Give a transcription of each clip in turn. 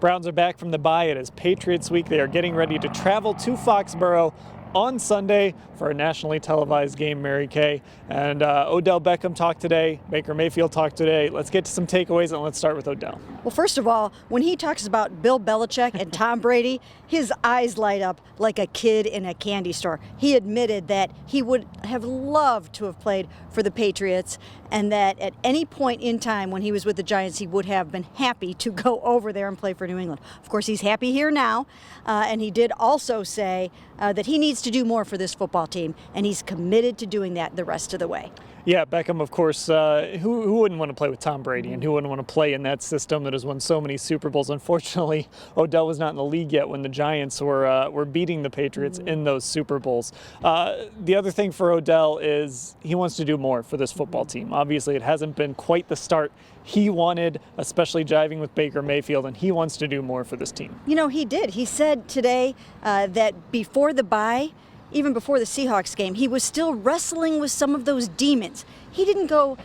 Browns are back from the bye. It is Patriots week. They are getting ready to travel to Foxborough on Sunday for a nationally televised game, Mary Kay. And Odell Beckham talked today. Baker Mayfield talked today. Let's get to some takeaways, and let's start with Odell. Well, first of all, when he talks about Bill Belichick and Tom Brady, his eyes light up like a kid in a candy store. He admitted that he would have loved to have played for the Patriots, and that at any point in time when he was with the Giants, he would have been happy to go over there and play for New England. Of course, he's happy here now, and he did also say that he needs to do more for this football team, and he's committed to doing that the rest of the way. Yeah, Beckham, of course, who wouldn't want to play with Tom Brady, and who wouldn't want to play in that system that has won so many Super Bowls? Unfortunately, Odell was not in the league yet when the Giants were beating the Patriots in those Super Bowls. The other thing for Odell is he wants to do more for this football team. Obviously, it hasn't been quite the start he wanted, especially jiving with Baker Mayfield, and he wants to do more for this team. You know, he did. He said today that before the bye, even before the Seahawks game, he was still wrestling with some of those demons. He didn't go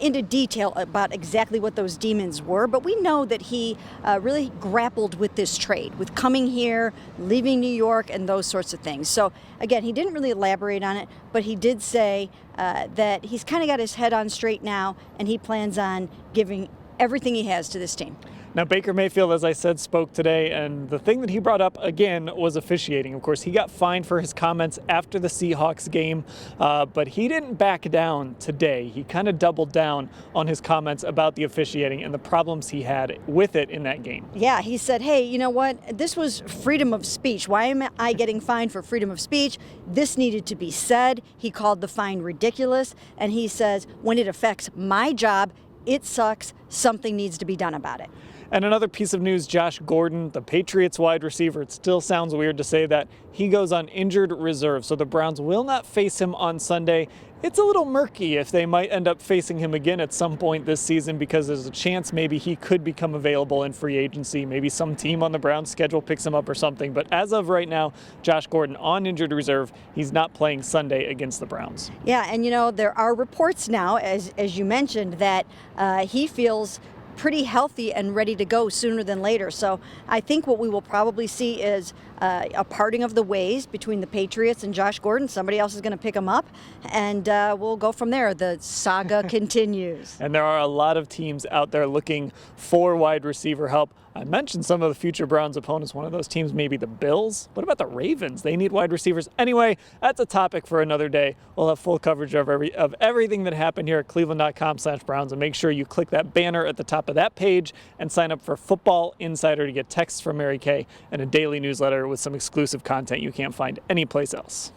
into detail about exactly what those demons were, but we know that he really grappled with this trade, with coming here, leaving New York, and those sorts of things. So, again, he didn't really elaborate on it, but he did say that he's kind of got his head on straight now, and he plans on giving everything he has to this team. Now, Baker Mayfield, as I said, spoke today, and the thing that he brought up again was officiating. Of course, he got fined for his comments after the Seahawks game, but he didn't back down today. He kind of doubled down on his comments about the officiating and the problems he had with it in that game. Yeah, he said, hey, you know what? This was freedom of speech. Why am I getting fined for freedom of speech? This needed to be said. He called the fine ridiculous, and he says, when it affects my job, it sucks. Something needs to be done about it. And another piece of news, Josh Gordon, the Patriots wide receiver, it still sounds weird to say that, he goes on injured reserve, so the Browns will not face him on Sunday. It's a little murky if they might end up facing him again at some point this season, because there's a chance maybe he could become available in free agency. Maybe some team on the Browns schedule picks him up or something. But as of right now, Josh Gordon on injured reserve. He's not playing Sunday against the Browns. Yeah, and you know, there are reports now, as you mentioned, that he feels pretty healthy and ready to go sooner than later. So I think what we will probably see is a parting of the ways between the Patriots and Josh Gordon. Somebody else is going to pick him up, and we'll go from there. The saga continues. And there are a lot of teams out there looking for wide receiver help. I mentioned some of the future Browns opponents. One of those teams may be the Bills. What about the Ravens? They need wide receivers. Anyway, that's a topic for another day. We'll have full coverage of everything that happened here at cleveland.com/Browns. And make sure you click that banner at the top of that page and sign up for Football Insider to get texts from Mary Kay and a daily newsletter with some exclusive content you can't find anyplace else.